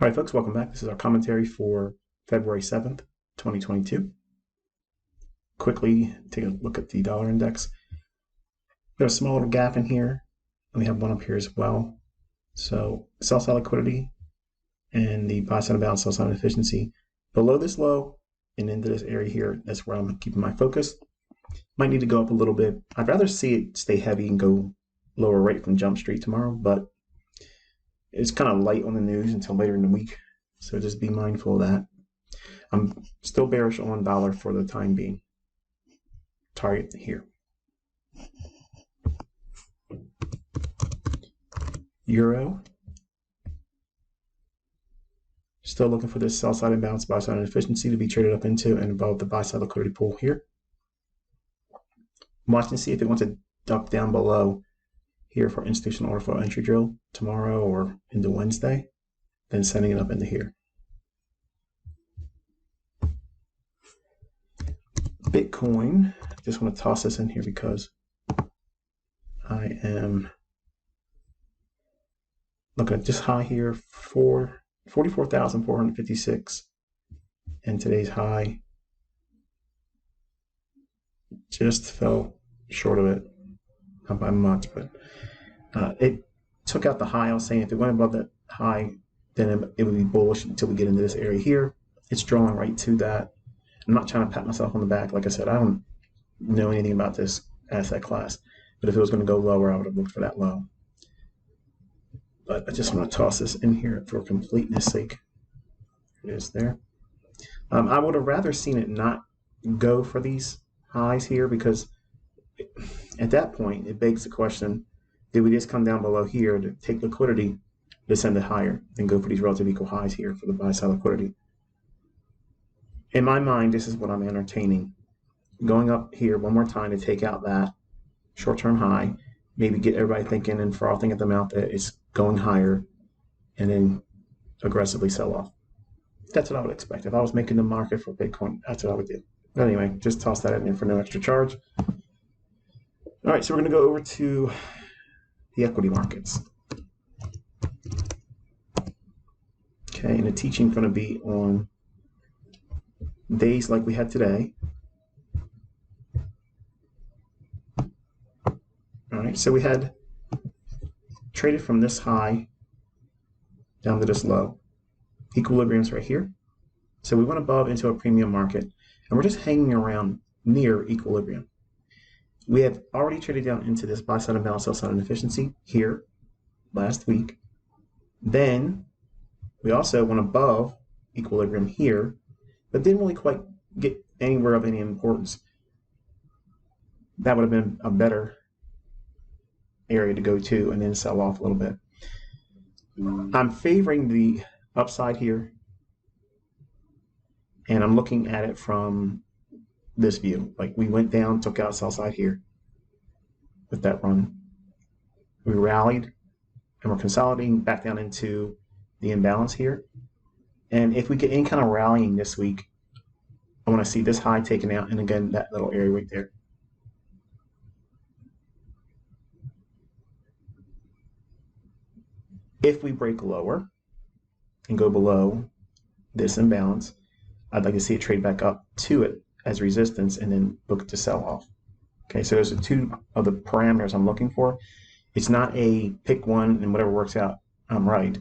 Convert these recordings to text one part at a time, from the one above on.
All right, folks, welcome back. This is our commentary for February 7th, 2022. Quickly take a look at the dollar index. There's a small little gap in here, and we have one up here as well. So sell side liquidity and the buy side imbalance, sell side efficiency below this low and into this area here. That's where I'm keeping my focus. Might need to go up a little bit. I'd rather see it stay heavy and go lower right from Jump Street tomorrow, but it's kind of light on the news until later in the week, so just be mindful of that. I'm still bearish on dollar for the time being. Target here. Euro. Still looking for this sell side imbalance, buy side inefficiency to be traded up into and above the buy side liquidity pool here. Watch and see if it wants to duck down below here for institutional order flow entry drill tomorrow or into Wednesday, then sending it up into here. Bitcoin, just want to toss this in here because I am looking at this high here, 44,456, and today's high just fell short of it, not by much, but it took out the high. I was saying if it went above that high, then it would be bullish until we get into this area here. It's drawing right to that. I'm not trying to pat myself on the back. Like I said, I don't know anything about this asset class, but if it was going to go lower, I would have looked for that low. But I just want to toss this in here for completeness sake. It is there. I would have rather seen it not go for these highs here, because at that point, it begs the question, did we just come down below here to take liquidity to send it higher and go for these relative equal highs here for the buy side liquidity? In my mind, this is what I'm entertaining. Going up here one more time to take out that short-term high, maybe get everybody thinking and frothing at the mouth that it's going higher, and then aggressively sell off. That's what I would expect. If I was making the market for Bitcoin, that's what I would do. But anyway, just toss that in there for no extra charge. All right, so we're going to go over to the equity markets. Okay, and the teaching is going to be on days like we had today. All right, so we had traded from this high down to this low. Equilibrium's right here. So we went above into a premium market, and we're just hanging around near equilibrium. We have already traded down into this buy side imbalance, sell side inefficiency here last week. Then we also went above equilibrium here, but didn't really quite get anywhere of any importance. That would have been a better area to go to and then sell off a little bit. I'm favoring the upside here, and I'm looking at it from this view. Like, we went down, took out sell side here with that run. We rallied, and we're consolidating back down into the imbalance here. And if we get any kind of rallying this week, I want to see this high taken out, and again, that little area right there. If we break lower and go below this imbalance, I'd like to see it trade back up to it as resistance and then look to sell off. Okay, so those are two of the parameters I'm looking for. It's not a pick one and whatever works out, I'm right.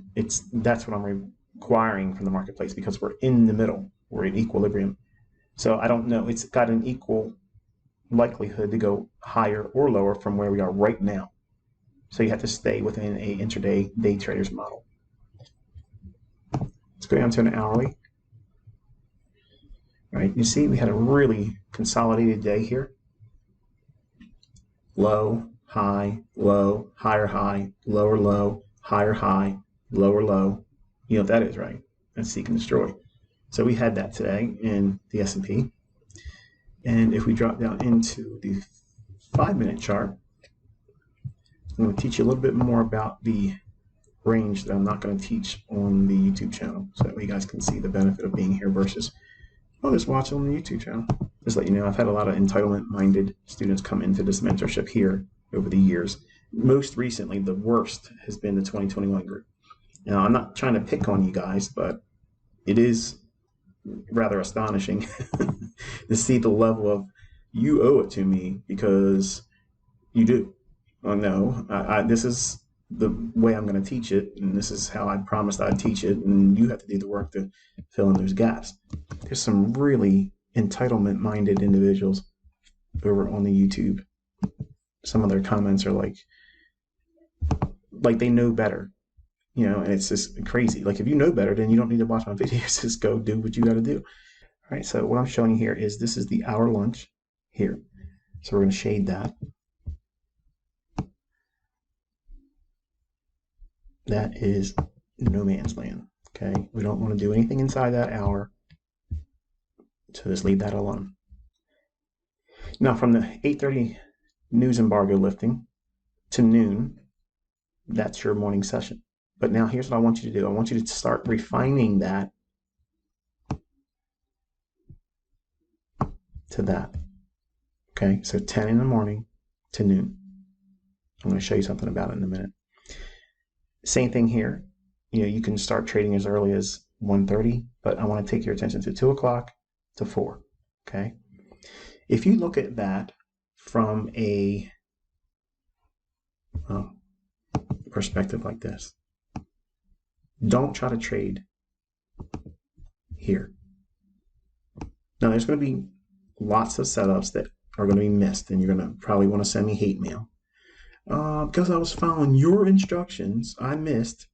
That's what I'm requiring from the marketplace, because we're in the middle. We're in equilibrium. So I don't know. It's got an equal likelihood to go higher or lower from where we are right now. So you have to stay within a intraday day trader's model. Let's go down to an hourly. All right, you see we had a really consolidated day here. Low, high, low, higher high, lower low, higher high, lower low. You know what that is, right? That's seek and destroy. So we had that today in the S&P. And if we drop down into the 5-minute chart, I'm going to teach you a little bit more about the range that I'm not going to teach on the YouTube channel, so that way you guys can see the benefit of being here versus just watching on the YouTube channel. Just let you know, I've had a lot of entitlement-minded students come into this mentorship here over the years. Most recently, the worst has been the 2021 group. Now, I'm not trying to pick on you guys, but it is rather astonishing to see the level of you owe it to me because you do. Oh no, this is the way I'm going to teach it, and this is how I promised I'd teach it, and you have to do the work to fill in those gaps. There's some really entitlement-minded individuals over on the YouTube. Some of their comments are like they know better, you know, and it's just crazy. Like if you know better, then you don't need to watch my videos. Just go do what you got to do. All right. So what I'm showing you here is this is the hour lunch here. So we're going to shade that. That is no man's land. Okay. We don't want to do anything inside that hour. So just leave that alone. Now from the 8:30 news embargo lifting to noon, that's your morning session. But now here's what I want you to do. I want you to start refining that to that. Okay, so 10 in the morning to noon. I'm going to show you something about it in a minute. Same thing here. You know, you can start trading as early as 1:30, but I want to take your attention to 2 o'clock to 4. Okay. If you look at that from a perspective like this, don't try to trade here. Now, there's going to be lots of setups that are going to be missed, and you're going to probably want to send me hate mail. Because I was following your instructions, I missed.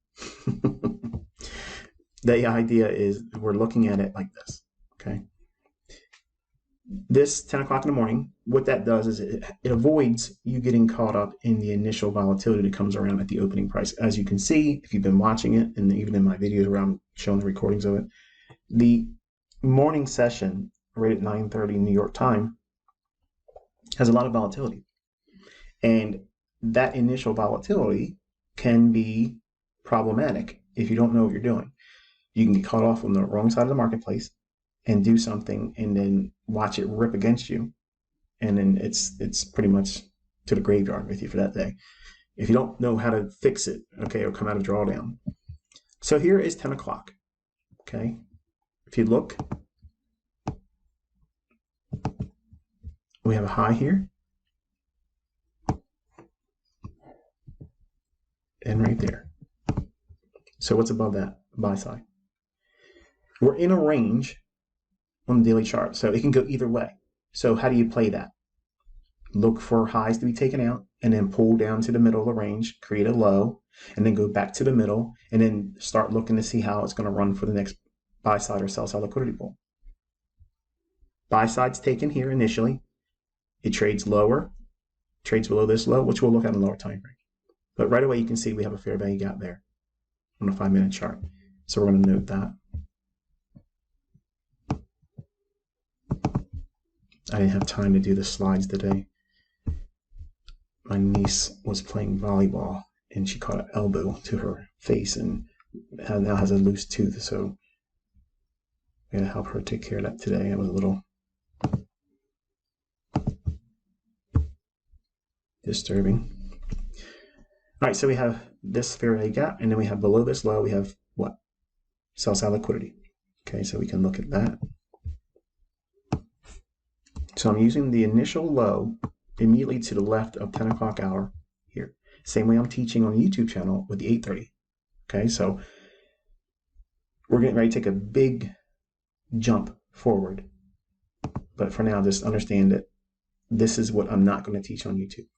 The idea is we're looking at it like this, okay? This 10 o'clock in the morning, what that does is it avoids you getting caught up in the initial volatility that comes around at the opening price. As you can see, if you've been watching it, and even in my videos where I'm showing the recordings of it, the morning session right at 9:30 New York time has a lot of volatility. And that initial volatility can be problematic if you don't know what you're doing. You can get caught off on the wrong side of the marketplace and do something and then watch it rip against you. And then it's pretty much to the graveyard with you for that day. If you don't know how to fix it, okay, or come out of drawdown. So here is 10 o'clock, okay? If you look, we have a high here. And right there. So what's above that? Buy side. We're in a range on the daily chart, so it can go either way. So how do you play that? Look for highs to be taken out and then pull down to the middle of the range, create a low, and then go back to the middle and then start looking to see how it's going to run for the next buy side or sell side liquidity pool. Buy side's taken here initially. It trades lower, trades below this low, which we'll look at in a lower time frame. But right away you can see we have a fair value gap there on a 5-minute chart. So we're going to note that. I didn't have time to do the slides today. My niece was playing volleyball and she caught an elbow to her face and now has a loose tooth. So I'm going to help her take care of that today. It was a little disturbing. All right, so we have this fair value gap, and then we have below this low, we have what? Sell side liquidity. Okay, so we can look at that. So I'm using the initial low immediately to the left of 10 o'clock hour here. Same way I'm teaching on the YouTube channel with the 8:30. Okay, so we're getting ready to take a big jump forward. But for now, just understand that this is what I'm not going to teach on YouTube.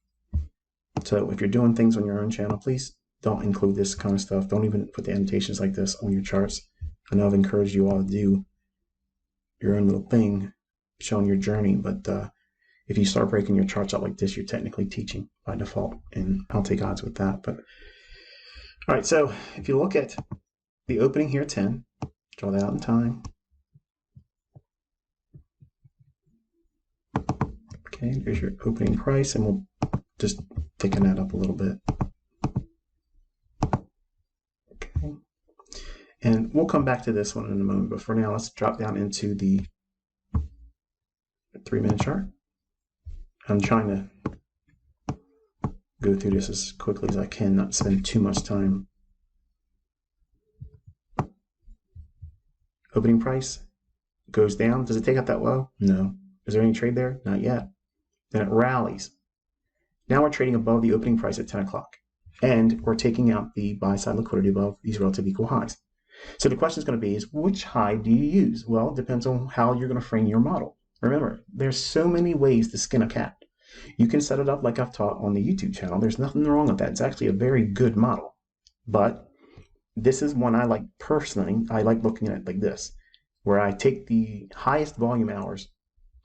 So if you're doing things on your own channel, please don't include this kind of stuff. Don't even put the annotations like this on your charts. I know I've encouraged you all to do your own little thing, showing your journey, but if you start breaking your charts out like this, you're technically teaching by default, and I'll take odds with that. But all right, so if you look at the opening here, 10, draw that out in time. Okay, there's your opening price, and we'll just thicken that up a little bit. Okay, and we'll come back to this one in a moment, but for now, let's drop down into the 3-minute chart. I'm trying to go through this as quickly as I can, not spend too much time Opening price goes down. Does it take out that low? No. Is there any trade there? Not yet. Then it rallies. Now we're trading above the opening price at 10 o'clock. And we're taking out the buy side liquidity above these relative equal highs. So the question is going to be is which high do you use? Well, it depends on how you're going to frame your model. Remember, there's so many ways to skin a cat. You can set it up like I've taught on the YouTube channel. There's nothing wrong with that. It's actually a very good model. But this is one I like personally. I like looking at it like this, where I take the highest volume hours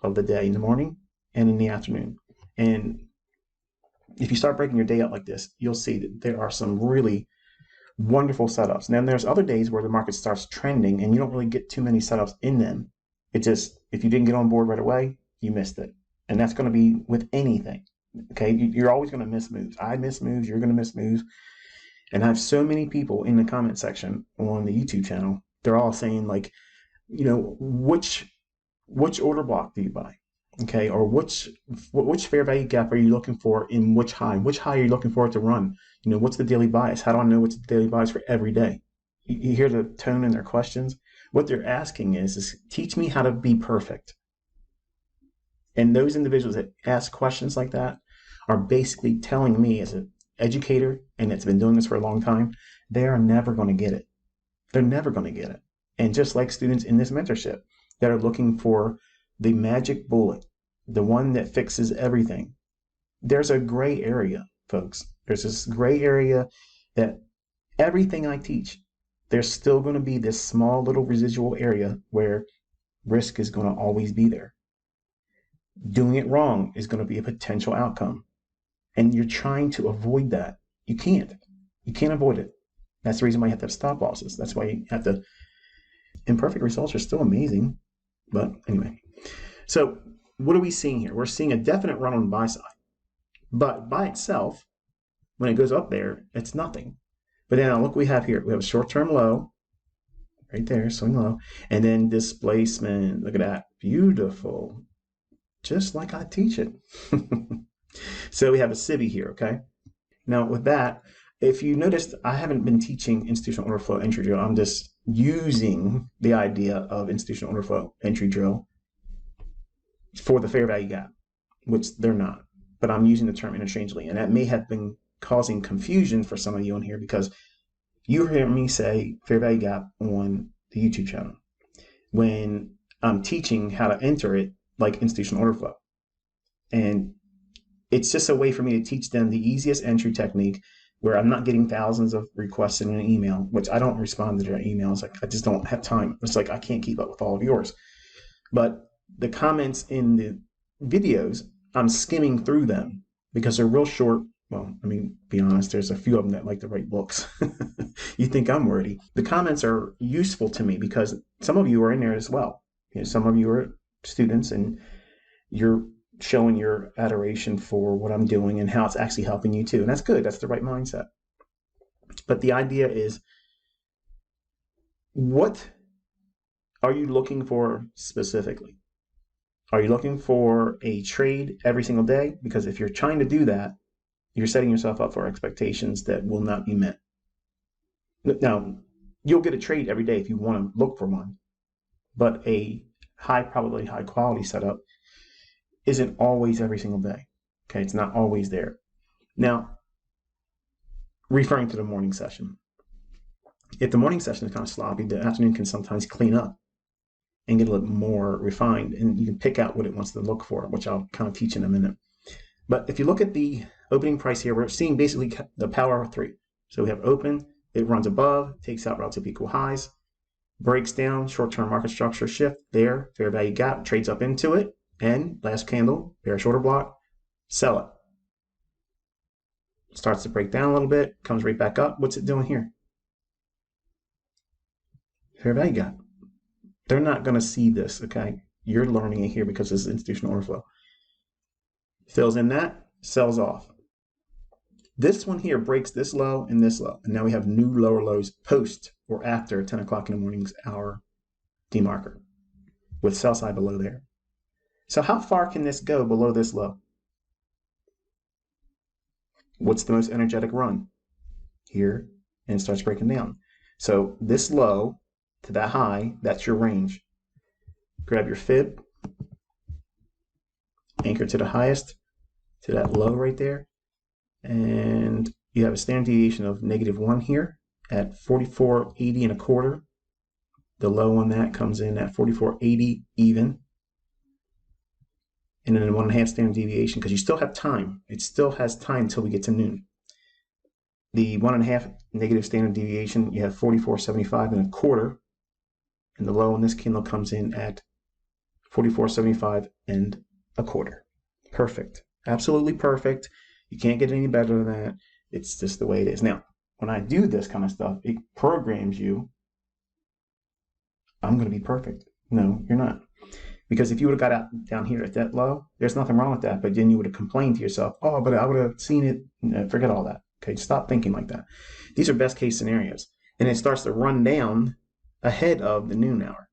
of the day in the morning and in the afternoon. And if you start breaking your day out like this, you'll see that there are some really wonderful setups. And then there's other days where the market starts trending and you don't really get too many setups in them. It just, if you didn't get on board right away, you missed it. And that's going to be with anything. Okay, you're always going to miss moves. I miss moves, you're going to miss moves. And I have so many people in the comment section on the YouTube channel. They're all saying like, you know, which order block do you buy? Okay, or which fair value gap are you looking for in which high? Which high are you looking for it to run? You know, what's the daily bias? How do I know what's the daily bias for every day? You hear the tone in their questions. What they're asking is teach me how to be perfect. And those individuals that ask questions like that are basically telling me as an educator and that's been doing this for a long time, they are never going to get it. They're never going to get it. And just like students in this mentorship that are looking for the magic bullet, the one that fixes everything, there's a gray area, folks. There's this gray area that everything I teach, there's still going to be this small little residual area where risk is going to always be there. Doing it wrong is going to be a potential outcome. And you're trying to avoid that. You can't. You can't avoid it. That's the reason why you have to have stop losses. That's why you have to. Imperfect results are still amazing. But anyway. So what are we seeing here? We're seeing a definite run on the buy side. But by itself, when it goes up there, it's nothing. But then look what we have here. We have a short-term low. Right there, swing low. And then displacement. Look at that. Beautiful. Just like I teach it. So we have a CIBI here, okay? Now with that, if you noticed, I haven't been teaching institutional order flow entry drill. I'm just using the idea of institutional order flow entry drill for the fair value gap, which they're not. But I'm using the term interchangeably. And that may have been causing confusion for some of you on here because you hear me say fair value gap on the YouTube channel when I'm teaching how to enter it like institutional order flow. And it's just a way for me to teach them the easiest entry technique where I'm not getting thousands of requests in an email, which I don't respond to their emails. Like, I just don't have time. It's like I can't keep up with all of yours. But the comments in the videos, I'm skimming through them because they're real short. Well, I mean, be honest, there's a few of them that like to write books. You think I'm wordy. The comments are useful to me because some of you are in there as well. You know, some of you are students and you're showing your adoration for what I'm doing and how it's actually helping you too. And that's good. That's the right mindset. But the idea is, what are you looking for specifically? Are you looking for a trade every single day? Because if you're trying to do that, you're setting yourself up for expectations that will not be met. Now, you'll get a trade every day if you want to look for one, but a high probability, high quality setup isn't always every single day. Okay, it's not always there. Now, referring to the morning session, if the morning session is kind of sloppy, the afternoon can sometimes clean up and get a little more refined, and you can pick out what it wants to look for, which I'll kind of teach in a minute. But if you look at the opening price here, we're seeing basically the power of three. So we have open, it runs above, takes out relative equal highs, breaks down, short-term market structure shift there, fair value gap, trades up into it, and last candle, bearish order block, sell it. Starts to break down a little bit, comes right back up. What's it doing here? Fair value gap. They're not going to see this, okay? You're learning it here because this is institutional order flow. Fills in that, sells off. This one here breaks this low and this low. And now we have new lower lows post or after 10 o'clock in the morning's hour demarker with sell side below there. So how far can this go below this low? What's the most energetic run? Here, and it starts breaking down. So this low to that high, that's your range. Grab your fib, anchor to the highest, to that low right there, and you have a standard deviation of -1 here at 44.80 and a quarter. The low on that comes in at 44.80 even. And then a 1.5 standard deviation, because you still have time. It still has time until we get to noon. The 1.5 negative standard deviation, you have 44.75 and a quarter. And the low on this candle comes in at 44.75 and a quarter. Perfect. Absolutely perfect. You can't get any better than that. It's just the way it is. Now, when I do this kind of stuff, it programs you. I'm going to be perfect. No, you're not. Because if you would have got out down here at that low, there's nothing wrong with that. But then you would have complained to yourself, oh, but I would have seen it. No, forget all that. Okay, stop thinking like that. These are best case scenarios. And it starts to run down ahead of the noon hour.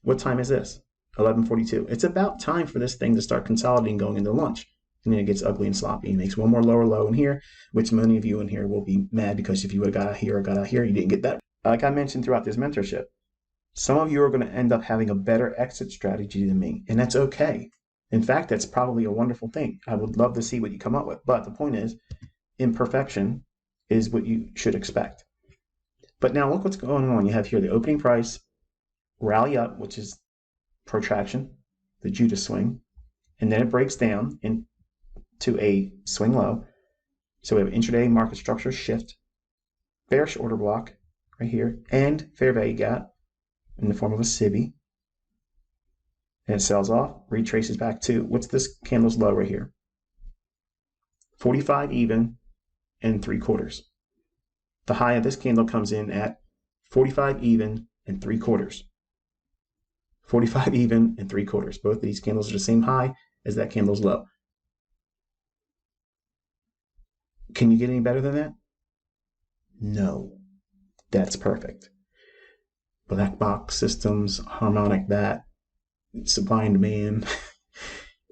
What time is this? 11:42. It's about time for this thing to start consolidating going into lunch. And then it gets ugly and sloppy. It makes one more lower low in here, which many of you in here will be mad because if you would have got out here or got out here, you didn't get that. Like I mentioned throughout this mentorship, some of you are going to end up having a better exit strategy than me, and that's okay. In fact, that's probably a wonderful thing. I would love to see what you come up with. But the point is, imperfection is what you should expect. But now look what's going on. You have here the opening price, rally up, which is protraction, the Judas swing, and then it breaks down into a swing low. So we have intraday market structure shift, bearish order block right here, and fair value gap in the form of a SIBI. And it sells off, retraces back to, what's this candle's low right here? 45 even and 3/4. The high of this candle comes in at 45 even and 3/4. 45 even and 3/4. Both of these candles are the same high as that candle's low. Can you get any better than that? No. That's perfect. Black box systems, harmonic that, supply and demand,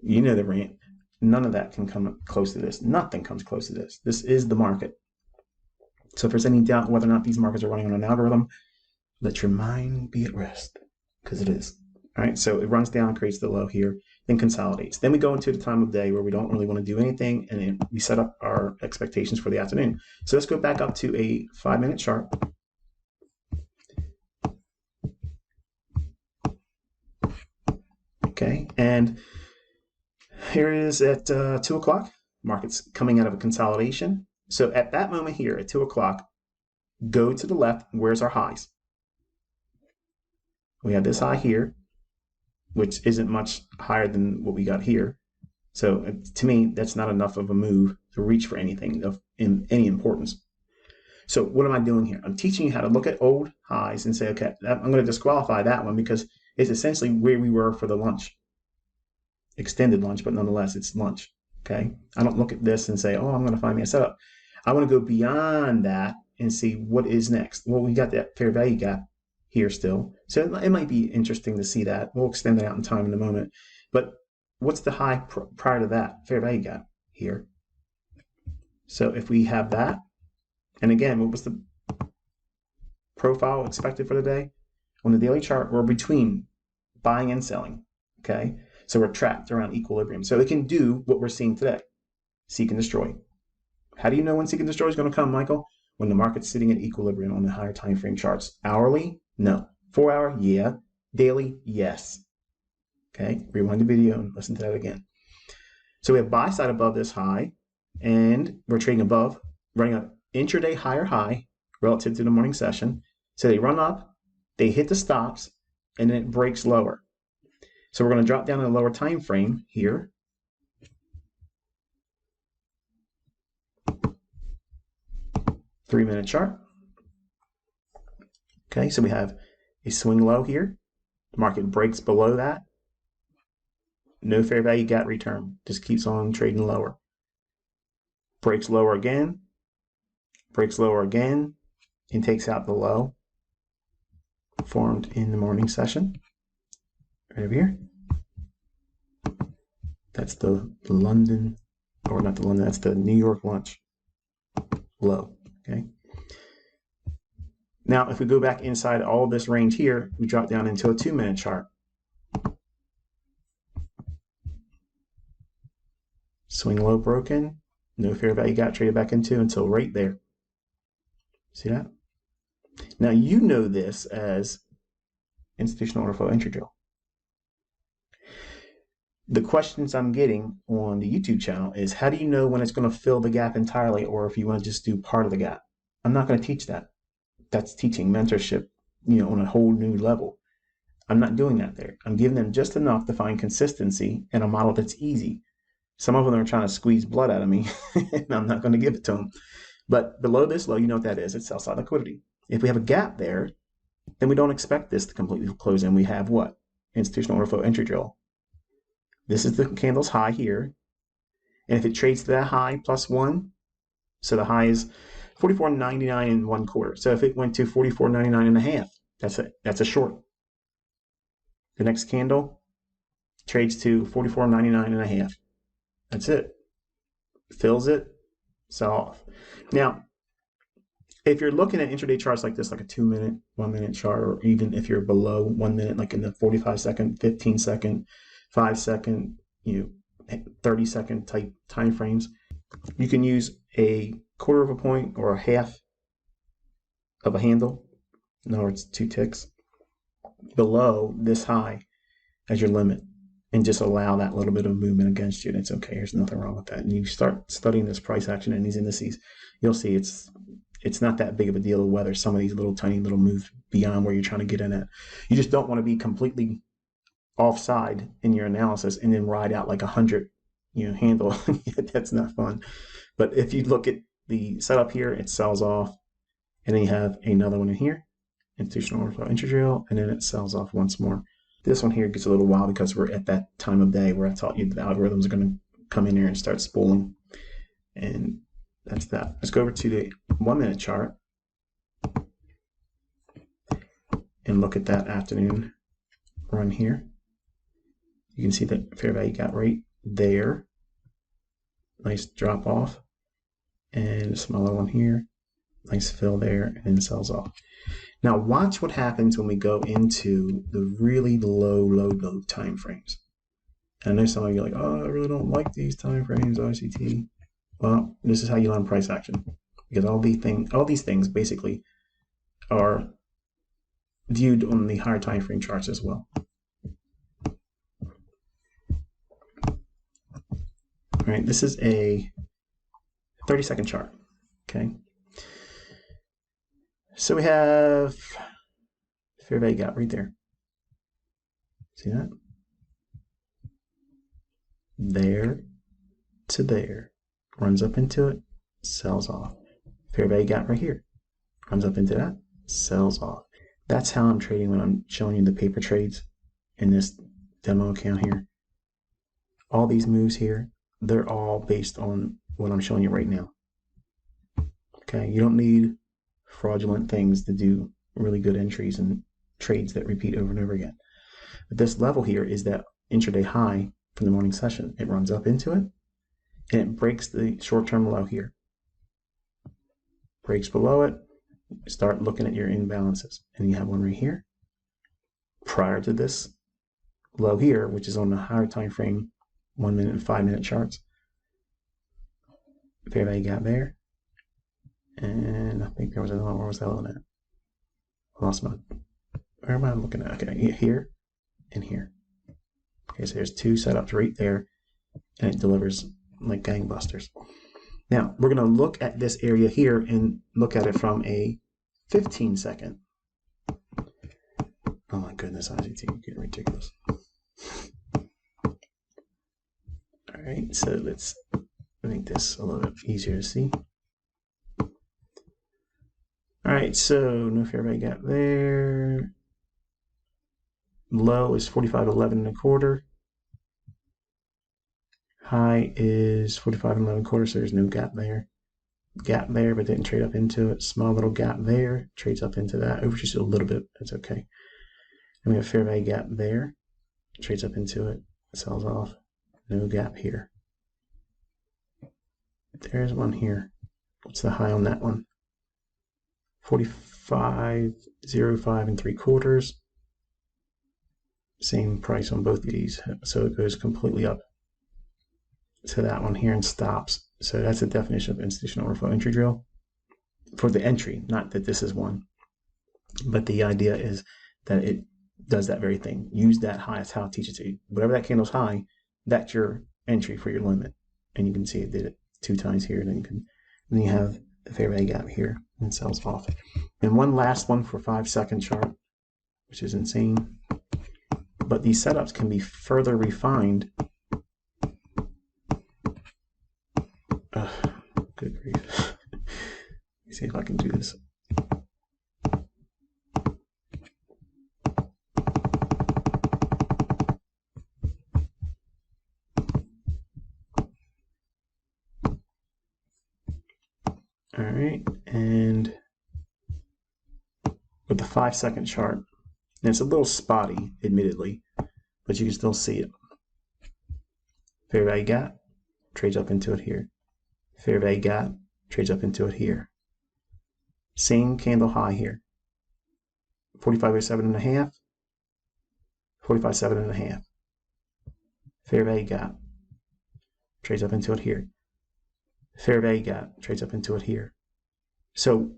you know the rant. None of that can come close to this. Nothing comes close to this. This is the market. So if there's any doubt whether or not these markets are running on an algorithm, let your mind be at rest, because it is. All right, so it runs down, creates the low here, then consolidates. Then we go into the time of day where we don't really want to do anything, and then we set up our expectations for the afternoon. So let's go back up to a 5-minute chart. Okay, and here it is at 2 o'clock. Market's coming out of a consolidation. So at that moment here at 2 o'clock, go to the left. Where's our highs? We have this high here, which isn't much higher than what we got here. So to me, that's not enough of a move to reach for anything of any importance. So what am I doing here? I'm teaching you how to look at old highs and say, okay, I'm going to disqualify that one because it's essentially where we were for the lunch. Extended lunch, but nonetheless, it's lunch. Okay. I don't look at this and say, oh, I'm going to find me a setup. I want to go beyond that and see what is next. Well, we got that fair value gap here still. So it might be interesting to see that. We'll extend that out in time in a moment. But what's the high prior to that? Fair value gap here. So if we have that, and again, what was the profile expected for the day? On the daily chart, we're between buying and selling, okay? So we're trapped around equilibrium. So it can do what we're seeing today, seek and destroy. How do you know when seek and destroy is going to come, Michael? When the market's sitting at equilibrium on the higher time frame charts. Hourly? No. 4 hour? Yeah. Daily? Yes. Okay, rewind the video and listen to that again. So we have buy side above this high, and we're trading above, running an intraday higher high relative to the morning session. So they run up, they hit the stops, and then it breaks lower. So we're going to drop down in a lower time frame here. Three-minute chart. Okay, so we have a swing low here. The market breaks below that. No fair value gap return. Just keeps on trading lower. Breaks lower again. Breaks lower again. And takes out the low formed in the morning session. Right over here. That's the London, or not the London, that's the New York lunch low. Okay. Now, if we go back inside all this range here, we drop down into a 2-minute chart. Swing low broken, no fair value gap traded back into until right there. See that? Now you know this as institutional order flow entry drill. The questions I'm getting on the YouTube channel is, how do you know when it's going to fill the gap entirely, or if you want to just do part of the gap? I'm not going to teach that. That's teaching mentorship, on a whole new level. I'm not doing that there. I'm giving them just enough to find consistency in a model that's easy. Some of them are trying to squeeze blood out of me, and I'm not going to give it to them. But below this low, you know what that is. It's sell side liquidity. If we have a gap there, then we don't expect this to completely close in. We have what? Institutional order flow entry drill. This is the candle's high here. And if it trades to that high +1, so the high is 44.99 1/4. So if it went to 44.99 1/2, that's a short. The next candle trades to 44.99 1/2. That's it. Fills it, sell off. Now, if you're looking at intraday charts like this, like a 2-minute, 1-minute chart, or even if you're below 1 minute, like in the 45-second, 15-second, 5-second, 30-second type time frames, you can use a 1/4 of a point or a half of a handle. In other words, 2 ticks below this high as your limit, and just allow that little bit of movement against you, and it's okay. There's nothing wrong with that. And you start studying this price action and these indices, you'll see it's not that big of a deal whether some of these little tiny little moves beyond where you're trying to get in at. You just don't want to be completely offside in your analysis and then ride out like 100 handle. That's not fun. But if you look at the setup here, it sells off, and then you have another one in here, institutional order flow entry drill, and then it sells off once more. This one here gets a little wild because we're at that time of day where I taught you the algorithms are going to come in here and start spooling. And that's that. Let's go over to the 1-minute chart and look at that afternoon run here. You can see that fair value gap right there. Nice drop off. And a smaller one here. Nice fill there, and then sells off. Now watch what happens when we go into the really low time frames. And I know some of you are like, oh, I really don't like these time frames, ICT. Well, this is how you learn price action, because all these things basically are viewed on the higher time frame charts as well. All right, this is a 30-second chart. Okay. So we have fair value gap right there. See that? There to there. Runs up into it, sells off. Fair value gap right here. Runs up into that, sells off. That's how I'm trading when I'm showing you the paper trades in this demo account here. All these moves here, they're all based on what I'm showing you right now. Okay, you don't need fraudulent things to do really good entries and trades that repeat over and over again. But this level here is that intraday high from the morning session. It runs up into it, and it breaks the short-term low here. Breaks below it, start looking at your imbalances. And you have one right here, prior to this low here, which is on the higher time frame, 1 minute and 5-minute charts. Fair value gap there. And I think there was another one. Where was that one at? Lost my. Where am I looking at? Okay, here and here. Okay, so there's 2 setups right there, and it delivers like gangbusters. Now we're going to look at this area here and look at it from a 15-second. Oh my goodness, ICT, getting ridiculous. All right, so let's make this a little bit easier to see. All right, so no fair value gap there. Low is 45.11 1/4. High is 45.11 1/4, so there's no gap there. Gap there, but didn't trade up into it. Small little gap there, trades up into that. Over just a little bit, that's okay. And we have fair value gap there, trades up into it, sells off. No gap here. There's one here. What's the high on that one? 45.05 and 3/4. Same price on both of these. So it goes completely up to that one here and stops. So that's the definition of institutional order flow entry drill for the entry, not that this is one. But the idea is that it does that very thing. Use that high. That's how it teaches you. Whatever that candle's high, that's your entry for your limit. And you can see it did it 2 times here. Then you have the fair value gap here and sells off. And one last one for 5-second chart, which is insane. But these setups can be further refined. Good grief. Let me see if I can do this. All right, and with the 5-second chart, and it's a little spotty, admittedly, but you can still see it. Fair value gap, trades up into it here. Fair value gap, trades up into it here. Same candle high here. 45.07.5, 45.7.5. Fair value gap, trades up into it here. Fair value gap, trades up into it here. So,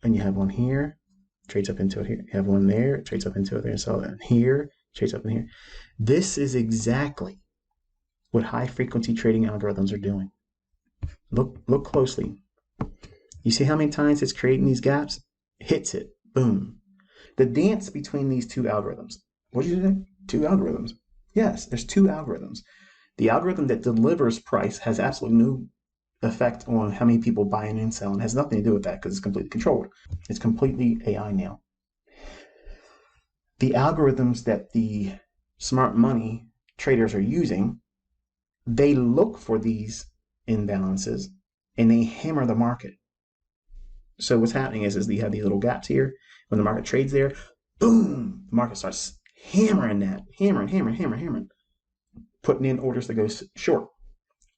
and you have one here, trades up into it here. You have one there, trades up into it there. So here, trades up in here. This is exactly what high frequency trading algorithms are doing. Look closely. You see how many times it's creating these gaps? Hits it, boom. The dance between these two algorithms. What did you say? 2 algorithms. Yes, there's 2 algorithms. The algorithm that delivers price has absolutely no effect on how many people buy in and sell, and has nothing to do with that because it's completely controlled. It's completely AI now. The algorithms that the smart money traders are using, they look for these imbalances and they hammer the market. So what's happening is you have these little gaps here. When the market trades there, boom, the market starts hammering that, hammering, putting in orders that go short.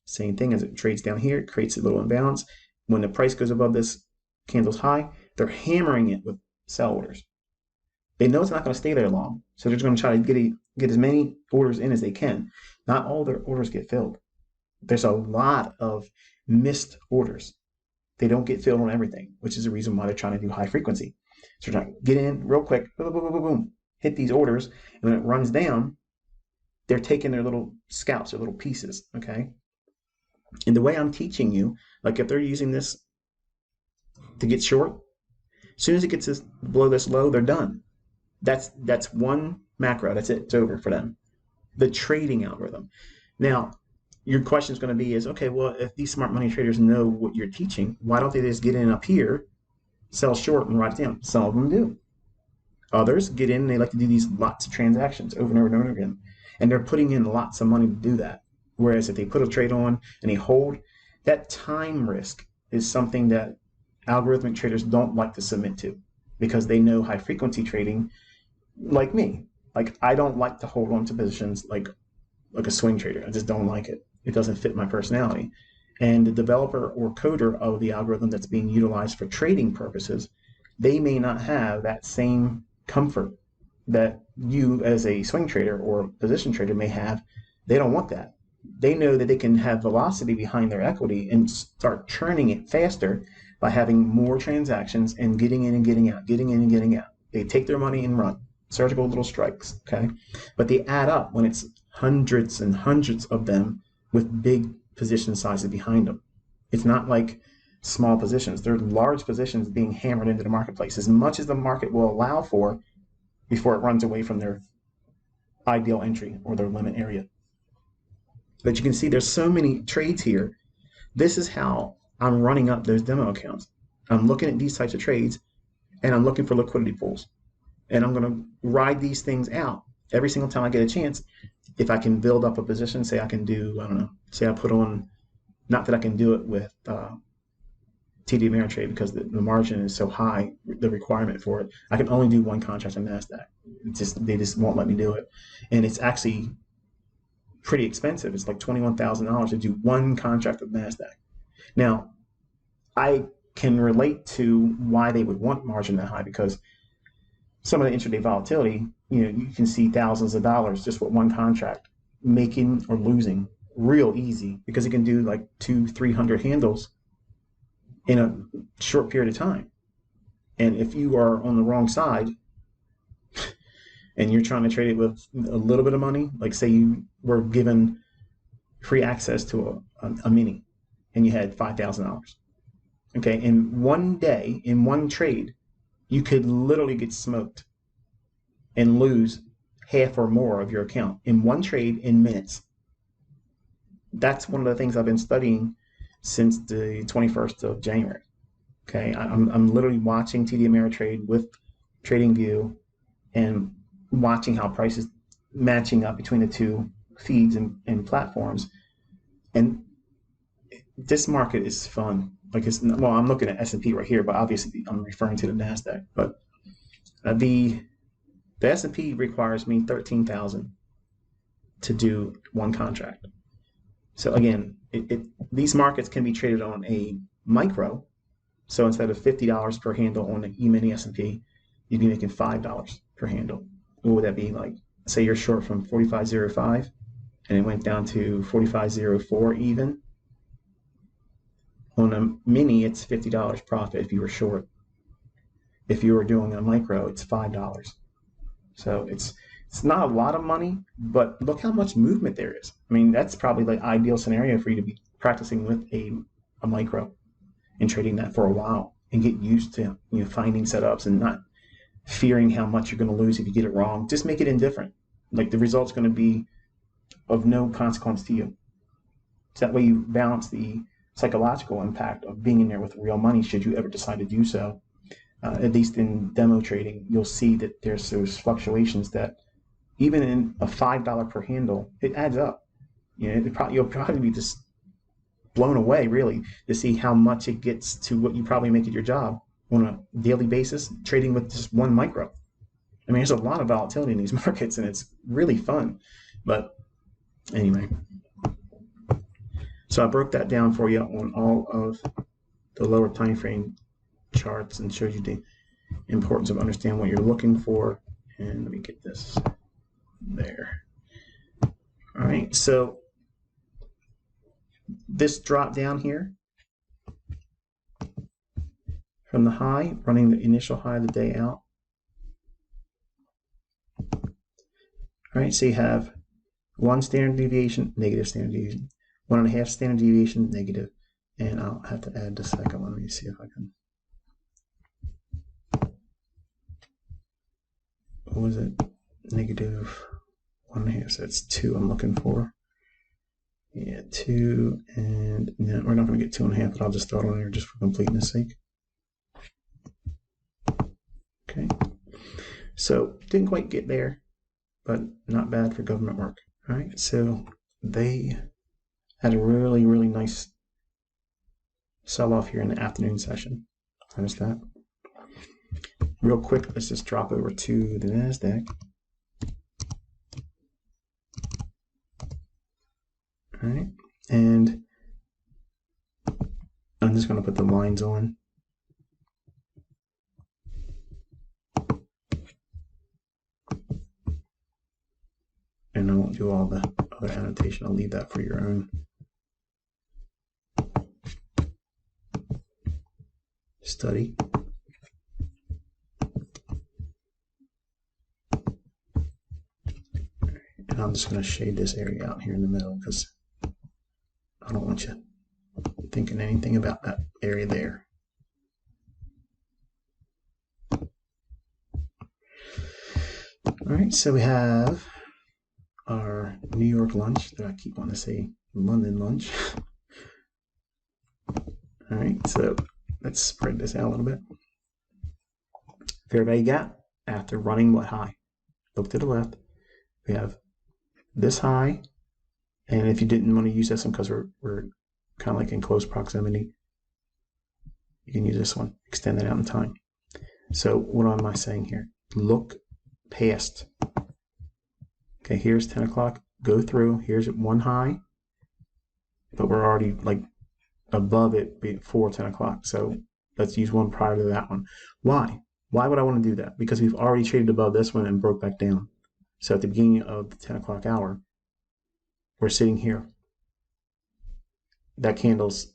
Same thing as it trades down here, it creates a little imbalance. When the price goes above this candle's high, they're hammering it with sell orders. They know it's not going to stay there long, so they're just going to try to get as many orders in as they can. Not all their orders get filled. There's a lot of missed orders. They don't get filled on everything, which is the reason why they're trying to do high frequency. So they're trying to get in real quick, boom, boom, boom, boom, hit these orders, and when it runs down, they're taking their little scalps, their little pieces, okay? And the way I'm teaching you, like if they're using this to get short, as soon as it gets below this low, they're done. That's one macro. That's it. It's over for them. The trading algorithm. Now, your question is going to be is, okay, well, if these smart money traders know what you're teaching, why don't they just get in up here, sell short, and write it down? Some of them do. Others get in and they like to do these lots of transactions over and over and over again. And they're putting in lots of money to do that. Whereas if they put a trade on and they hold, that time risk is something that algorithmic traders don't like to submit to because they know high frequency trading, like me. Like I don't like to hold on to positions like a swing trader. I just don't like it. It doesn't fit my personality. And the developer or coder of the algorithm that's being utilized for trading purposes, they may not have that same comfort that you as a swing trader or position trader may have. They don't want that. They know that they can have velocity behind their equity and start churning it faster by having more transactions and getting in and getting out, getting in and getting out. They take their money and run. Surgical little strikes, okay? But they add up when it's hundreds and hundreds of them with big position sizes behind them. It's not like small positions. They're large positions being hammered into the marketplace as much as the market will allow for before it runs away from their ideal entry or their limit area. But you can see there's so many trades here. This is how I'm running up those demo accounts. I'm looking at these types of trades and I'm looking for liquidity pools. And I'm going to ride these things out every single time I get a chance. If I can build up a position, say I can do, I don't know, say I put on, not that I can do it with TD Ameritrade because the margin is so high, the requirement for it. I can only do one contract on NASDAQ. They just won't let me do it. And it's actually pretty expensive. It's like $21,000 to do one contract with NASDAQ. Now, I can relate to why they would want margin that high, because some of the intraday volatility, you can see thousands of dollars just with one contract, making or losing real easy, because it can do like 200-300 handles in a short period of time. And if you are on the wrong side and you're trying to trade it with a little bit of money, like say you were given free access to a mini and you had $5,000. Okay, in one day, in one trade, you could literally get smoked and lose half or more of your account in one trade in minutes. That's one of the things I've been studying since the 21st of January. Okay, I'm literally watching TD Ameritrade with TradingView and watching how prices matching up between the two feeds and platforms. And this market is fun. Like I'm looking at S&P right here, but obviously I'm referring to the NASDAQ. But the S&P requires me $13,000 to do one contract. So again, these markets can be traded on a micro. So instead of $50 per handle on the E-mini S&P, you'd be making $5 per handle. What would that be like? Say you're short from 45.05 and it went down to 45.04 even. On a mini, it's $50 profit if you were short. If you were doing a micro, it's $5. So it's not a lot of money, but look how much movement there is. I mean, that's probably the ideal scenario for you to be practicing with a micro and trading that for a while and get used to finding setups and not fearing how much you're going to lose if you get it wrong. Just make it indifferent. Like the result's going to be of no consequence to you. So that way you balance the psychological impact of being in there with real money should you ever decide to do so. At least in demo trading, you'll see that there's those fluctuations that even in a $5 per handle, it adds up. You'll probably be just blown away, really, to see how much it gets to what you probably make at your job on a daily basis, trading with just one micro. I mean, there's a lot of volatility in these markets, and it's really fun. But anyway, so I broke that down for you on all of the lower time frame charts and showed you the importance of understanding what you're looking for. And let me get this there. All right, so this drop down here from the high, running the initial high of the day out. All right, so you have one standard deviation, negative standard deviation, 1.5 standard deviation, negative, and I'll have to add the second one. Let me see if I can. What was it? Negative 1.5, so it's 2 I'm looking for. Yeah, 2, and no, we're not going to get 2.5, but I'll just throw it on there just for completeness sake. Okay, so didn't quite get there, but not bad for government work. All right, so they had a really, really nice sell-off here in the afternoon session. Notice that. Real quick, let's just drop over to the NASDAQ. All right, and I'm just going to put the lines on. And I won't do all the other annotation. I'll leave that for your own study. And I'm just going to shade this area out here in the middle because I don't want you thinking anything about that area there. All right, so we have our New York lunch that I keep wanting to say London lunch. All right, so let's spread this out a little bit. Fair value gap after running what high? Look to the left. We have this high, and if you didn't want to use this one because we're kind of like in close proximity, you can use this one, extend that out in time. So what am I saying here? Look past. Okay, here's 10 o'clock. Go through. Here's one high, but we're already like above it before 10 o'clock. So Let's use one prior to that one. Why? Why would I want to do that? Because we've already traded above this one and broke back down. So at the beginning of the 10 o'clock hour, we're sitting here. That candle's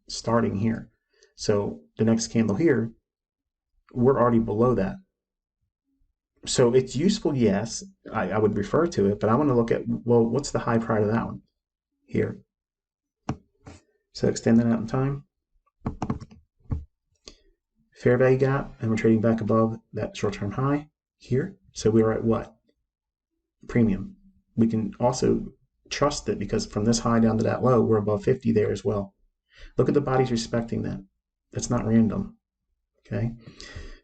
starting here. So the next candle here, we're already below that. So it's useful, yes, I would refer to it, but I want to look at, well, what's the high prior to that one? Here. So extend that out in time. Fair value gap, and we're trading back above that short-term high here. So we are at what? Premium. We can also trust it because from this high down to that low, we're above 50 there as well. Look at the bodies respecting that. That's not random. Okay.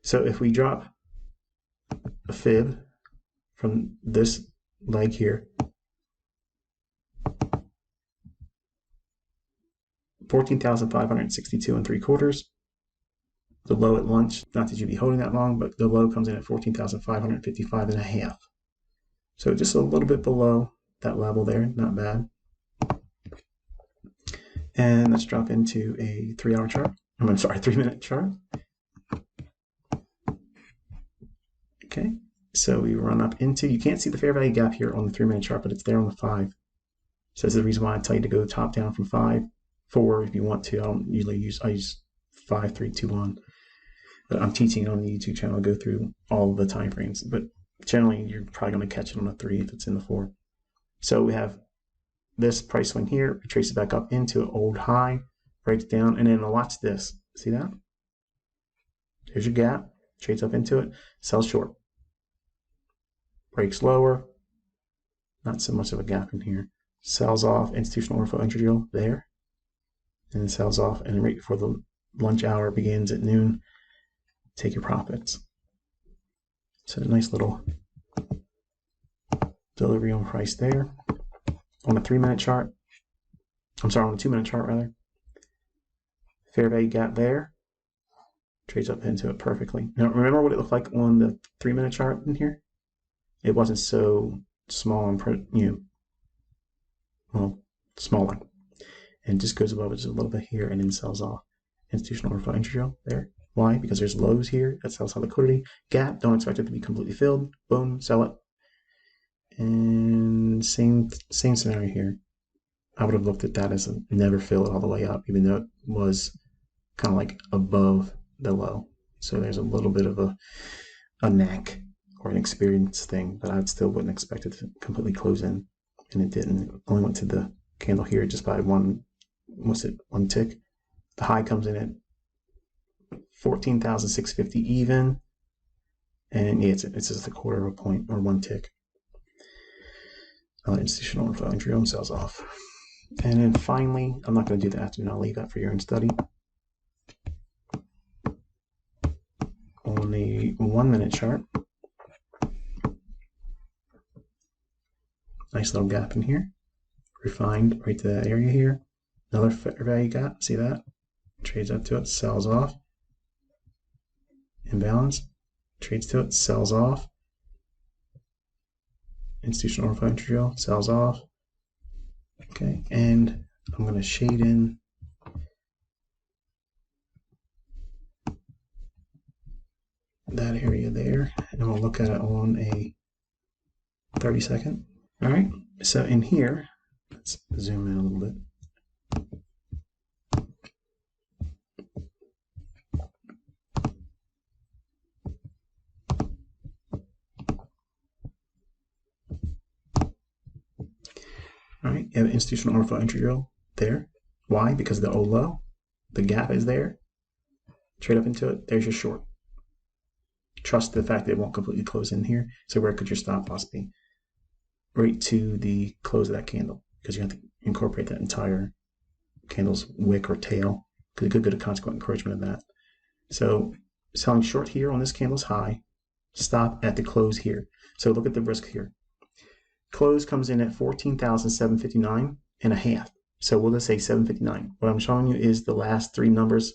So if we drop a fib from this leg here, 14,562 3/4. The low at lunch, not that you'd be holding that long, but the low comes in at 14,555 1/2. So just a little bit below that level there, not bad. And let's drop into a 3-hour chart. I'm sorry, 3-minute chart. Okay, so we run up into, you can't see the fair value gap here on the 3-minute chart, but it's there on the 5. So this is the reason why I tell you to go top down from 5, 4 if you want to. I don't usually use, I use 5, 3, 2, 1. But I'm teaching on the YouTube channel to go through all the time frames. But generally, you're probably going to catch it on a 3 if it's in the 4. So we have this price swing here. We trace it back up into an old high, breaks down, and then watch this. See that? Here's your gap. Trades up into it. Sells short. Breaks lower. Not so much of a gap in here. Sells off. Institutional order flow entry deal there. And then sells off. And right before the lunch hour begins at noon, take your profits. So a nice little delivery on price there. On a 3-minute chart, I'm sorry, on a 2-minute chart rather. Fair value gap there. Trades up into it perfectly. Now remember what it looked like on the 3-minute chart in here? It wasn't so small and well, smaller. And just goes above it just a little bit here and then sells off. Institutional order flow entry deal there. Why? Because there's lows here. That sells high liquidity. Gap, don't expect it to be completely filled. Boom, sell it. And same scenario here. I would have looked at that as a never fill it all the way up, even though it was kind of like above the low. So there's a little bit of a knack or an experience thing, but I still wouldn't expect it to completely close in. And it didn't. It only went to the candle here just by one tick. The high comes in at 14,650 even. And yeah, it's just a quarter of a point or 1 tick. Institutional order flow entry on sells off. And then finally, I'm not going to do the afternoon. I'll leave that for your own study. On the 1-minute chart, nice little gap in here. Refined right to that area here. Another fair value gap. See that? Trades up to it, sells off. Imbalance. Trades to it, sells off. Institutional order flow entry drill, sells off. Okay, and I'm going to shade in that area there, and we'll look at it on a 30-second. All right, so in here, let's zoom in a little bit. All right, you have an institutional order flow entry drill there. Why? Because of the old low. The gap is there. Trade up into it. There's your short. Trust the fact that it won't completely close in here. So where could your stop loss be? Right to the close of that candle, because you have to incorporate that entire candle's wick or tail, because it could get a consequent encouragement of that. So selling short here on this candle's high, stop at the close here. So look at the risk here. Close comes in at 14,759 1/2. So we'll just say 759. What I'm showing you is the last 3 numbers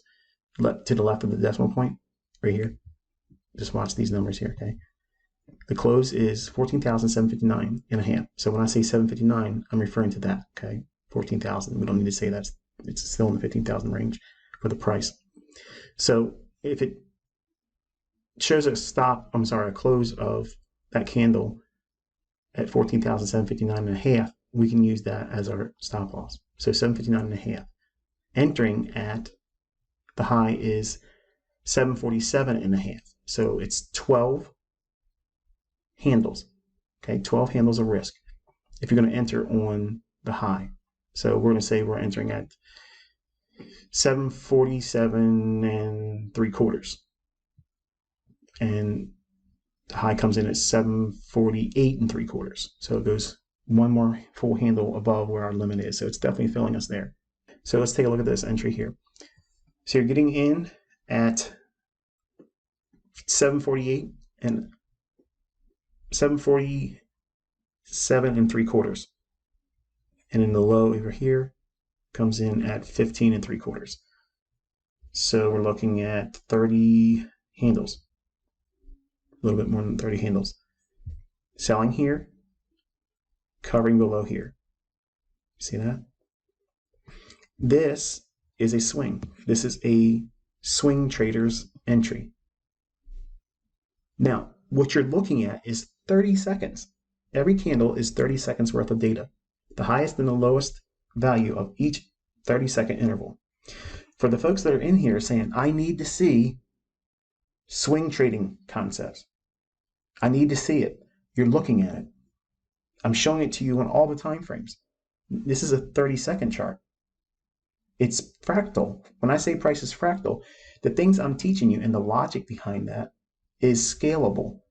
to the left of the decimal point, right here. Just watch these numbers here, okay? The close is 14,759 1/2. So when I say 759, I'm referring to that, okay? 14,000. We don't need to say that. It's still in the 15,000 range for the price. So if it shows a close of that candle at 14,759.5, we can use that as our stop loss. So 759.5. Entering at the high is 747.5. So it's 12 handles. Okay, 12 handles of risk if you're going to enter on the high. So we're going to say we're entering at 747.75, and the high comes in at 748.75. So it goes one more full handle above where our limit is. So it's definitely filling us there. So let's take a look at this entry here. So you're getting in at 748 and 747.75. And in the low over here comes in at 15.75. So we're looking at 30 handles, a little bit more than 30 handles. Selling here, covering below here. See that? This is a swing. This is a swing trader's entry. Now, what you're looking at is 30 seconds. Every candle is 30 seconds worth of data. The highest and the lowest value of each 30-second interval. For the folks that are in here saying, I need to see swing trading concepts. I need to see it. You're looking at it. I'm showing it to you on all the time frames. This is a 30-second chart. It's fractal. When I say price is fractal, the things I'm teaching you and the logic behind that is scalable.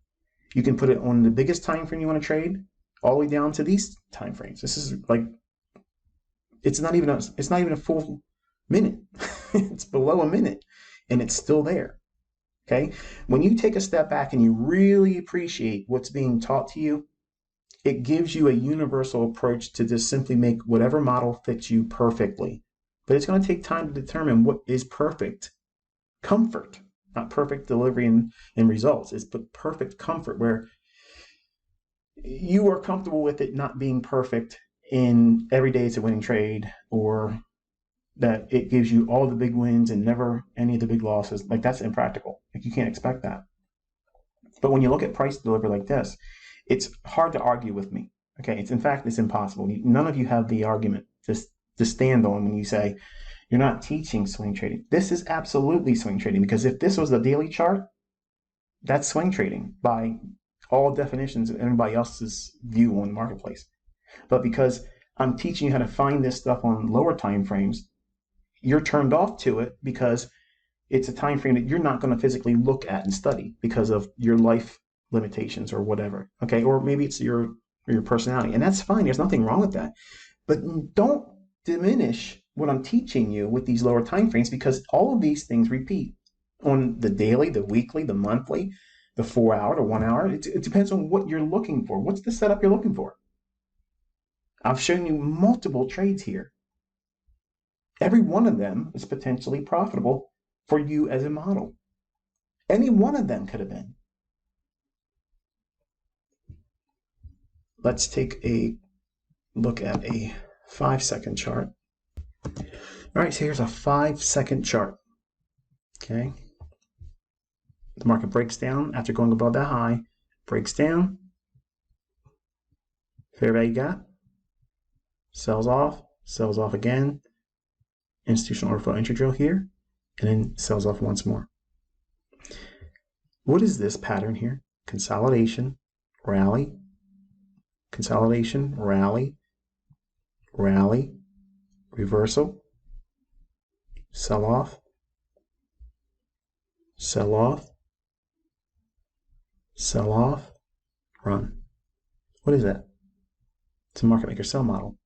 You can put it on the biggest time frame you want to trade, all the way down to these time frames. This is like, it's not even a full minute. It's below a minute, and it's still there. Okay, when you take a step back and you really appreciate what's being taught to you, it gives you a universal approach to just simply make whatever model fits you perfectly. But it's going to take time to determine what is perfect comfort, not perfect delivery and results. It's perfect comfort where you are comfortable with it not being perfect in every day it's a winning trade, or that it gives you all the big wins and never any of the big losses. Like, that's impractical. Like, you can't expect that. But when you look at price delivery like this, it's hard to argue with me. Okay, in fact, it's impossible. None of you have the argument to stand on when you say you're not teaching swing trading. This is absolutely swing trading, because if this was the daily chart, that's swing trading by all definitions of everybody else's view on the marketplace. But because I'm teaching you how to find this stuff on lower time frames, you're turned off to it because it's a time frame that you're not going to physically look at and study because of your life limitations or whatever. Okay, or maybe it's your personality, and that's fine. There's nothing wrong with that. But don't diminish what I'm teaching you with these lower time frames, because all of these things repeat on the daily, the weekly, the monthly, the 4 hour, the 1 hour. It depends on what you're looking for. What's the setup you're looking for? I've shown you multiple trades here. Every one of them is potentially profitable for you as a model. Any one of them could have been. Let's take a look at a 5-second chart. All right, so here's a 5-second chart. Okay. The market breaks down after going above that high, breaks down, fair value gap, sells off again, institutional order flow entry drill here, and then sells off once more. What is this pattern here? Consolidation, rally, consolidation, rally, rally, reversal, sell off, sell off, sell off, run. What is that? It's a market maker sell model.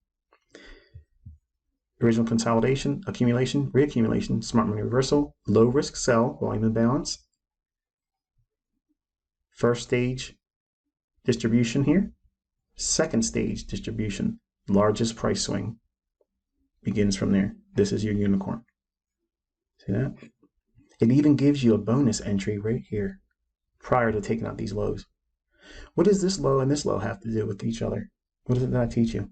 Original consolidation, accumulation, reaccumulation, smart money reversal, low risk sell, volume imbalance. First stage distribution here. Second stage distribution, largest price swing begins from there. This is your unicorn. See that? It even gives you a bonus entry right here prior to taking out these lows. What does this low and this low have to do with each other? What did I teach you?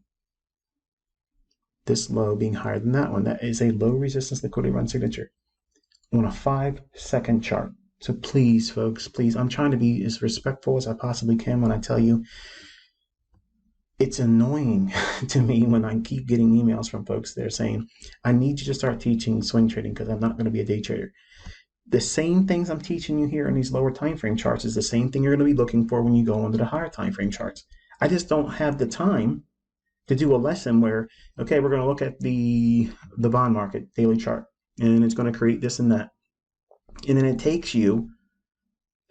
This low being higher than that one. That is a low resistance liquidity run signature. on a 5-second chart. So please, folks, please, I'm trying to be as respectful as I possibly can when I tell you it's annoying to me when I keep getting emails from folks that are saying, I need you to start teaching swing trading because I'm not going to be a day trader. The same things I'm teaching you here in these lower time frame charts is the same thing you're going to be looking for when you go into the higher time frame charts. I just don't have the time to do a lesson where, okay, we're going to look at the bond market daily chart, and it's going to create this and that. And then it takes you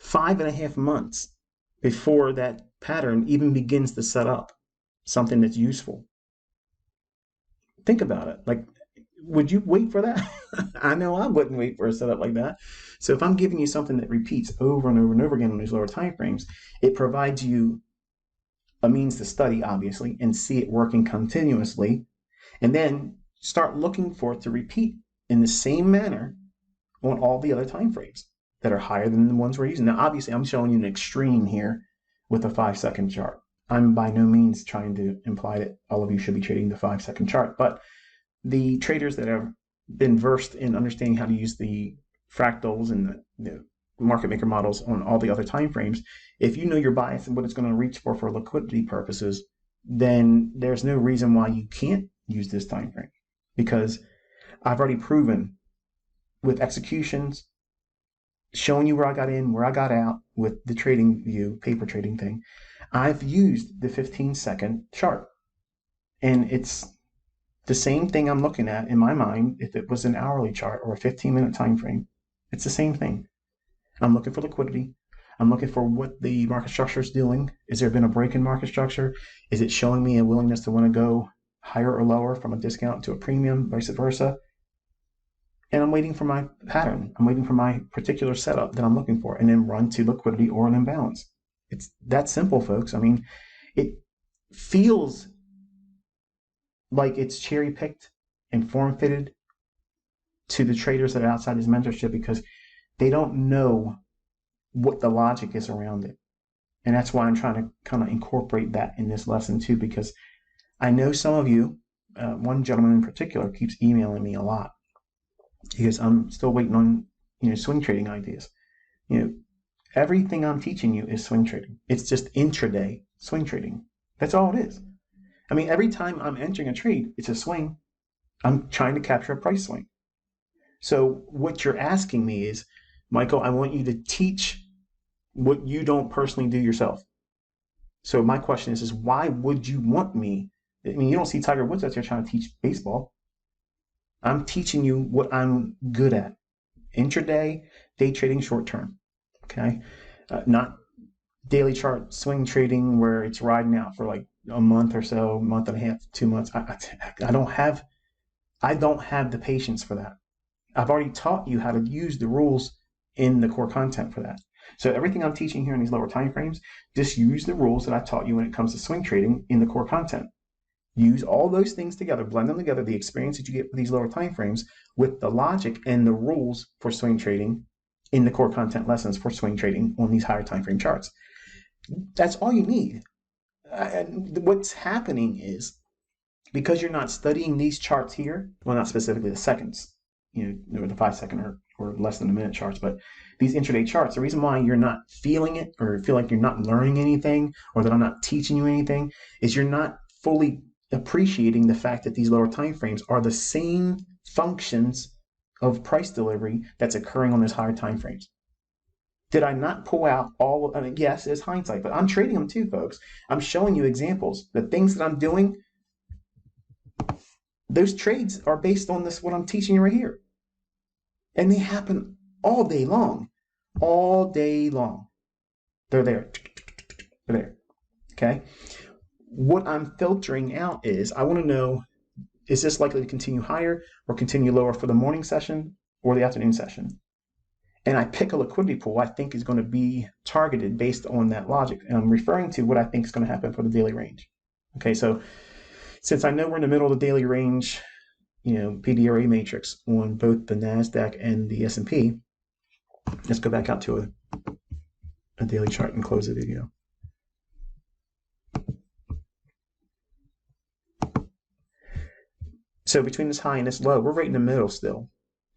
5.5 months before that pattern even begins to set up something that's useful. Think about it. Like, would you wait for that? I know I wouldn't wait for a setup like that. So if I'm giving you something that repeats over and over and over again on these lower time frames, it provides you a means to study, obviously, and see it working continuously, and then start looking for it to repeat in the same manner on all the other time frames that are higher than the ones we're using. Now, obviously, I'm showing you an extreme here with a 5-second chart. I'm by no means trying to imply that all of you should be trading the 5-second chart, but the traders that have been versed in understanding how to use the fractals and the market maker models on all the other time frames, if you know your bias and what it's going to reach for liquidity purposes, then there's no reason why you can't use this time frame, because I've already proven with executions, showing you where I got in, where I got out with the trading view, paper trading thing. I've used the 15-second chart, and it's the same thing I'm looking at in my mind if it was an hourly chart or a 15-minute time frame. It's the same thing. I'm looking for liquidity. I'm looking for what the market structure is doing. Is there been a break in market structure? Is it showing me a willingness to want to go higher or lower from a discount to a premium, vice versa? And I'm waiting for my pattern. I'm waiting for my particular setup that I'm looking for, and then run to liquidity or an imbalance. It's that simple, folks. I mean, it feels like it's cherry picked and form fitted to the traders that are outside his mentorship because they don't know what the logic is around it. And that's why I'm trying to kind of incorporate that in this lesson too, because I know some of you, one gentleman in particular, keeps emailing me a lot because I'm still waiting on swing trading ideas. Everything I'm teaching you is swing trading. It's just intraday swing trading. That's all it is. I mean, every time I'm entering a trade, it's a swing. I'm trying to capture a price swing. So what you're asking me is, Michael, I want you to teach what you don't personally do yourself. So my question is why would you want me? I mean, you don't see Tiger Woods out there trying to teach baseball. I'm teaching you what I'm good at. Intraday, day trading, short term. Okay? Not daily chart swing trading where it's riding out for like a month or so, month and a half, 2 months. I don't have the patience for that. I've already taught you how to use the rules in the core content for that. So everything I'm teaching here in these lower time frames, just use the rules that I taught you when it comes to swing trading in the core content. Use all those things together, blend them together, the experience that you get with these lower time frames with the logic and the rules for swing trading in the core content lessons for swing trading on these higher time frame charts. That's all you need. And what's happening is because you're not studying these charts here, well, not specifically the seconds, or the 5-second or less than a minute charts, but these intraday charts, the reason why you're not feeling it or feel like you're not learning anything or that I'm not teaching you anything is you're not fully appreciating the fact that these lower time frames are the same functions of price delivery that's occurring on those higher time frames. Did I not pull out all? I mean, yes, it's hindsight, but I'm trading them too, folks. I'm showing you examples. The things that I'm doing, those trades are based on this, what I'm teaching you right here. And they happen all day long. All day long. They're there. They're there. Okay? What I'm filtering out is I want to know, is this likely to continue higher or continue lower for the morning session or the afternoon session? And I pick a liquidity pool I think is going to be targeted based on that logic. And I'm referring to what I think is going to happen for the daily range. Okay, so since I know we're in the middle of the daily range, PDRA matrix on both the NASDAQ and the S&P, let's go back out to a daily chart and close the video. So between this high and this low, we're right in the middle still.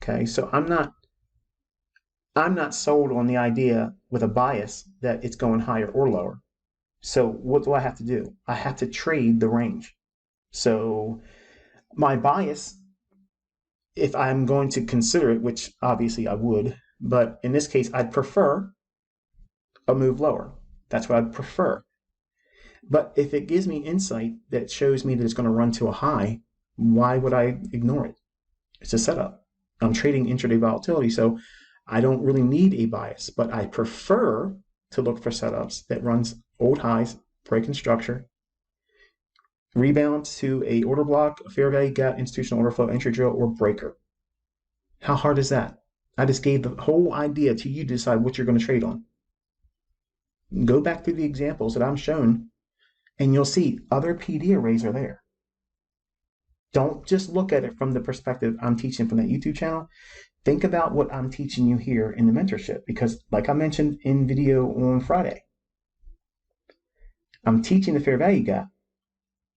Okay, so I'm not I'm not sold on the idea with a bias that it's going higher or lower. So what do I have to do? I have to trade the range. So my bias, if I'm going to consider it, which obviously I would, but in this case, I'd prefer a move lower. That's what I'd prefer. But if it gives me insight that shows me that it's going to run to a high, why would I ignore it? It's a setup. I'm trading intraday volatility, so I don't really need a bias, but I prefer to look for setups that runs old highs, breaking structure, rebalance to a order block, a fair value gap, institutional order flow, entry drill, or breaker. How hard is that? I just gave the whole idea to you to decide what you're going to trade on. Go back through the examples that I'm shown, and you'll see other PD arrays are there. Don't just look at it from the perspective I'm teaching from that YouTube channel. Think about what I'm teaching you here in the mentorship, because like I mentioned in video on Friday, I'm teaching the fair value gap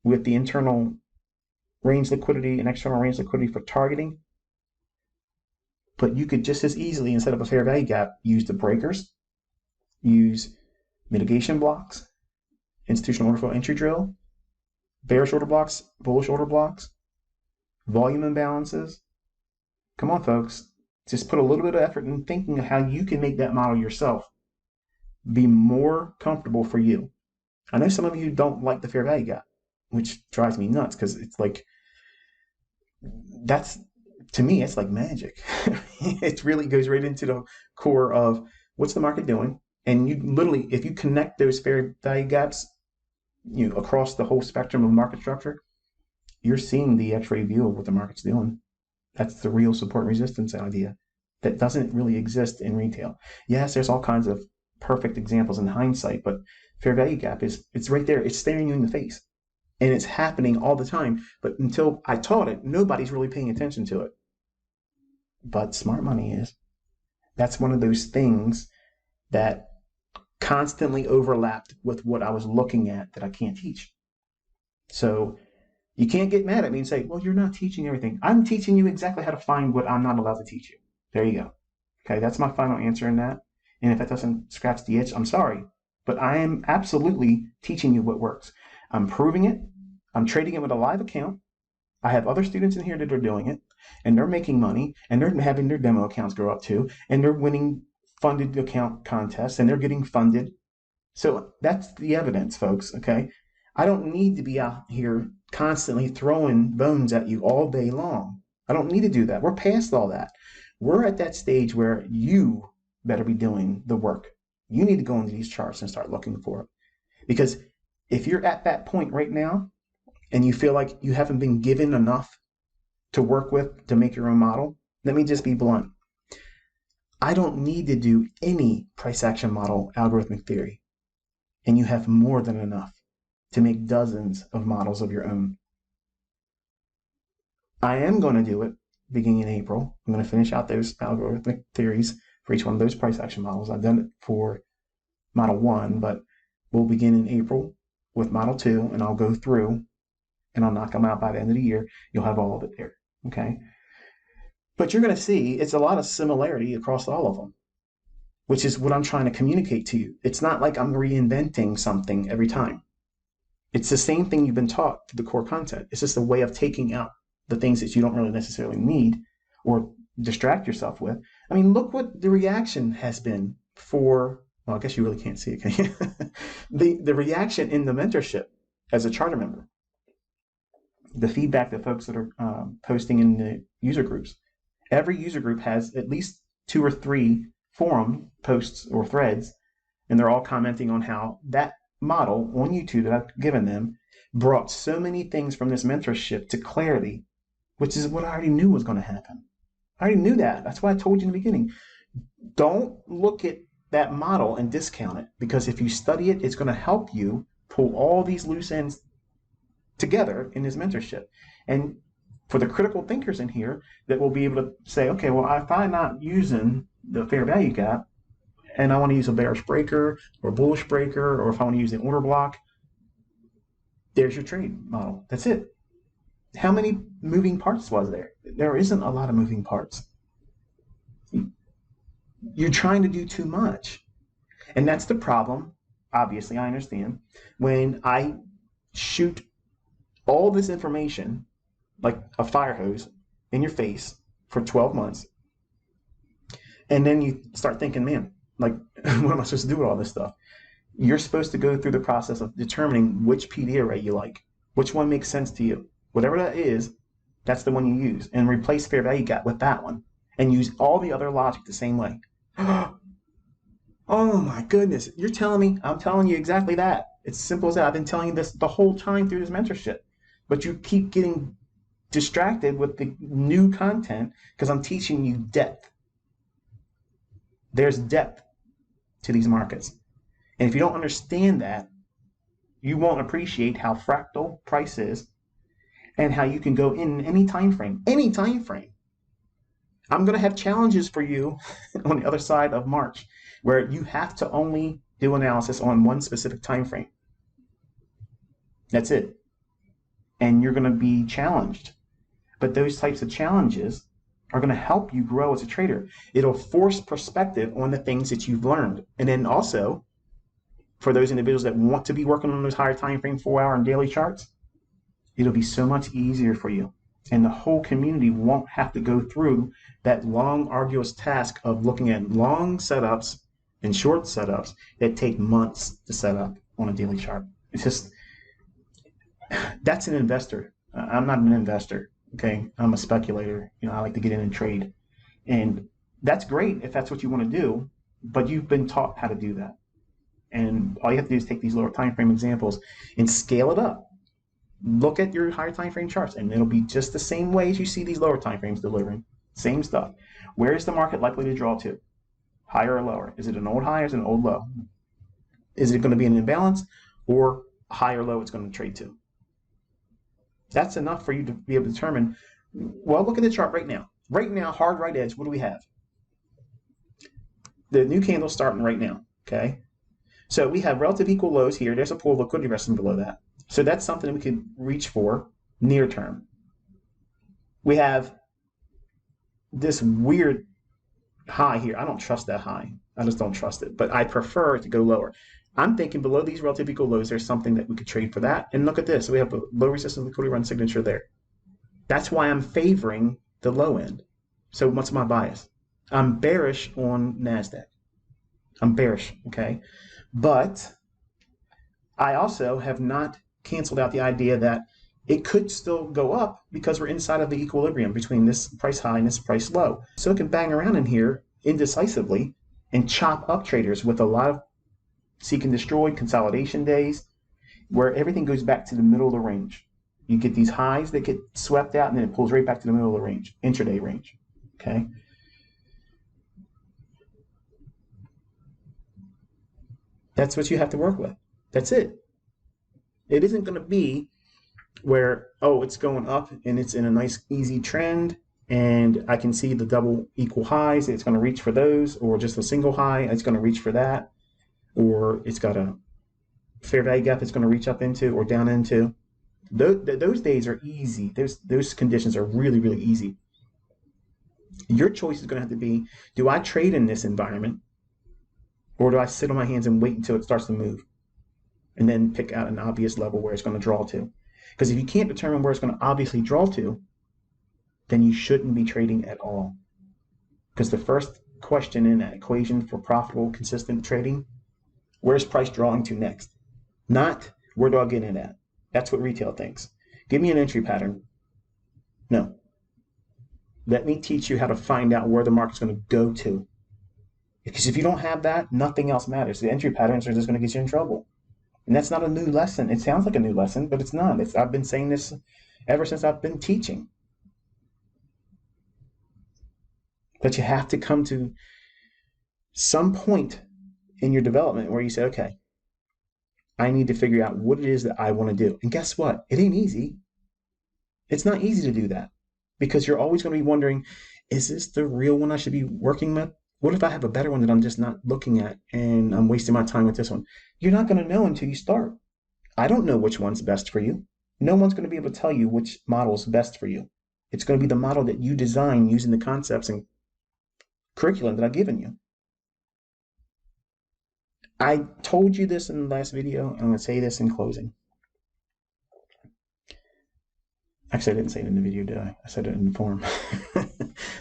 with the internal range liquidity and external range liquidity for targeting. But you could just as easily, instead of a fair value gap, use the breakers, use mitigation blocks, institutional order flow entry drill, bearish order blocks, bullish order blocks, volume imbalances. Come on, folks. Just put a little bit of effort in thinking of how you can make that model yourself be more comfortable for you. I know some of you don't like the fair value gap, which drives me nuts because it's like, that's, to me, it's like magic. It really goes right into the core of what's the market doing. And you literally, if you connect those fair value gaps, across the whole spectrum of market structure, you're seeing the X-ray view of what the market's doing. That's the real support resistance idea that doesn't really exist in retail. Yes, there's all kinds of perfect examples in hindsight, but fair value gap it's right there. It's staring you in the face. And it's happening all the time. But until I taught it, nobody's really paying attention to it. But smart money is. That's one of those things that constantly overlapped with what I was looking at that I can't teach. So you can't get mad at me and say, well, you're not teaching everything. I'm teaching you exactly how to find what I'm not allowed to teach you. There you go. Okay, that's my final answer in that. And if that doesn't scratch the itch, I'm sorry. But I am absolutely teaching you what works. I'm proving it. I'm trading it with a live account. I have other students in here that are doing it, and they're making money, and they're having their demo accounts grow up too, and they're winning funded account contests, and they're getting funded. So that's the evidence, folks, okay? I don't need to be out here constantly throwing bones at you all day long. I don't need to do that. We're past all that. We're at that stage where you better be doing the work. You need to go into these charts and start looking for it. Because if you're at that point right now and you feel like you haven't been given enough to work with to make your own model, let me just be blunt. I don't need to do any price action model algorithmic theory. And you have more than enough to make dozens of models of your own. I am going to do it beginning in April. I'm going to finish out those algorithmic theories for each one of those price action models. I've done it for Model 1, but we'll begin in April with Model 2, and I'll go through and I'll knock them out by the end of the year. You'll have all of it there, okay? But you're going to see it's a lot of similarity across all of them, which is what I'm trying to communicate to you. It's not like I'm reinventing something every time. It's the same thing you've been taught through the core content. It's just a way of taking out the things that you don't really necessarily need or distract yourself with. I mean, look what the reaction has been for, well, I guess you really can't see it, can you? The reaction in the mentorship as a charter member. The feedback that folks that are posting in the user groups. Every user group has at least 2 or 3 forum posts or threads, and they're all commenting on how that model on YouTube that I've given them brought so many things from this mentorship to clarity, which is what I already knew was going to happen. I already knew that. That's why I told you in the beginning. Don't look at that model and discount it, because if you study it, it's going to help you pull all these loose ends together in this mentorship. And for the critical thinkers in here that will be able to say, okay, well, if I'm not using the fair value gap and I want to use a bearish breaker or bullish breaker, or if I want to use the order block, there's your trade model. That's it. How many moving parts was there? There isn't a lot of moving parts. You're trying to do too much. And that's the problem. Obviously, I understand. When I shoot all this information like a fire hose in your face for 12 months, and then you start thinking, man, like, what am I supposed to do with all this stuff? You're supposed to go through the process of determining which PD array you like, which one makes sense to you. Whatever that is, that's the one you use, and replace fair value gap with that one, and use all the other logic the same way. Oh my goodness, you're telling me, I'm telling you exactly that. It's simple as that. I've been telling you this the whole time through this mentorship, but you keep getting distracted with the new content because I'm teaching you depth. There's depth to these markets. And if you don't understand that, you won't appreciate how fractal price is and how you can go in any time frame. Any time frame. I'm going to have challenges for you on the other side of March where you have to only do analysis on one specific time frame. That's it. And you're going to be challenged. But those types of challenges are going to help you grow as a trader. It'll force perspective on the things that you've learned. And then also, for those individuals that want to be working on those higher time frame 4-hour and daily charts, it'll be so much easier for you. And the whole community won't have to go through that long, arduous task of looking at long setups and short setups that take months to set up on a daily chart. It's just, that's an investor. I'm not an investor, okay? I'm a speculator. I like to get in and trade. And that's great if that's what you want to do, but you've been taught how to do that. And all you have to do is take these lower time frame examples and scale it up. Look at your higher time frame charts, and it'll be just the same way as you see these lower time frames delivering. Same stuff. Where is the market likely to draw to? Higher or lower? Is it an old high or is it an old low? Is it going to be an imbalance or high or low it's going to trade to? That's enough for you to be able to determine. Well, look at the chart right now. Right now, hard right edge, what do we have? The new candle starting right now, okay? So we have relative equal lows here. There's a pool of liquidity resting below that. So that's something that we could reach for near term. We have this weird high here. I don't trust that high. I just don't trust it. But I prefer it to go lower. I'm thinking below these relative equal lows, there's something that we could trade for that. And look at this. We have a low resistance liquidity run signature there. That's why I'm favoring the low end. So what's my bias? I'm bearish on NASDAQ. I'm bearish, okay? But I also have not canceled out the idea that it could still go up because we're inside of the equilibrium between this price high and this price low. So it can bang around in here indecisively and chop up traders with a lot of seek and destroy consolidation days where everything goes back to the middle of the range. You get these highs that get swept out and then it pulls right back to the middle of the range, intraday range, okay? That's what you have to work with. That's it. It isn't going to be where, oh, it's going up and it's in a nice easy trend and I can see the double equal highs. It's going to reach for those, or just a single high. It's going to reach for that, or it's got a fair value gap it's going to reach up into or down into. Those days are easy. Those conditions are really, really easy. Your choice is going to have to be, do I trade in this environment or do I sit on my hands and wait until it starts to move and then pick out an obvious level where it's going to draw to? Because if you can't determine where it's going to obviously draw to, then you shouldn't be trading at all. Because the first question in that equation for profitable, consistent trading, where's price drawing to next? Not where do I get in at? That's what retail thinks. Give me an entry pattern. No. Let me teach you how to find out where the market's going to go to. Because if you don't have that, nothing else matters. The entry patterns are just going to get you in trouble. And that's not a new lesson. It sounds like a new lesson, but it's not. I've been saying this ever since I've been teaching. But you have to come to some point in your development where you say, okay, I need to figure out what it is that I want to do. And guess what? It ain't easy. It's not easy to do that because you're always going to be wondering, is this the real one I should be working with? What if I have a better one that I'm just not looking at and I'm wasting my time with this one? You're not going to know until you start. I don't know which one's best for you. No one's going to be able to tell you which model is best for you. It's going to be the model that you design using the concepts and curriculum that I've given you. I told you this in the last video. I'm going to say this in closing. Actually, I didn't say it in the video, did I? I said it in the forum.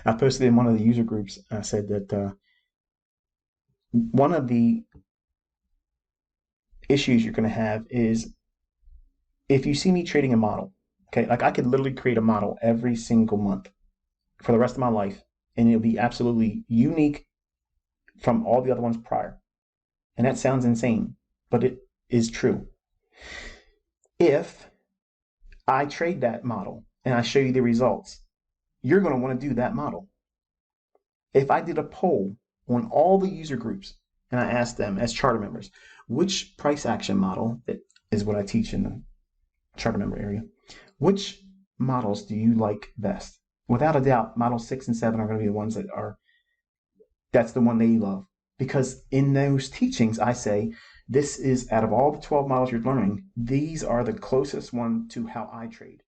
I posted in one of the user groups. I said that one of the issues you're going to have is if you see me trading a model, okay, like I could literally create a model every single month for the rest of my life, and it'll be absolutely unique from all the other ones prior. And that sounds insane, but it is true. If I trade that model and I show you the results, you're going to want to do that model. If I did a poll on all the user groups and I asked them as charter members, which price action model, that is what I teach in the charter member area, which models do you like best? Without a doubt, model 6 and 7 are going to be the ones that's the one they love. Because in those teachings, I say, this is out of all the 12 models you're learning, these are the closest one to how I trade.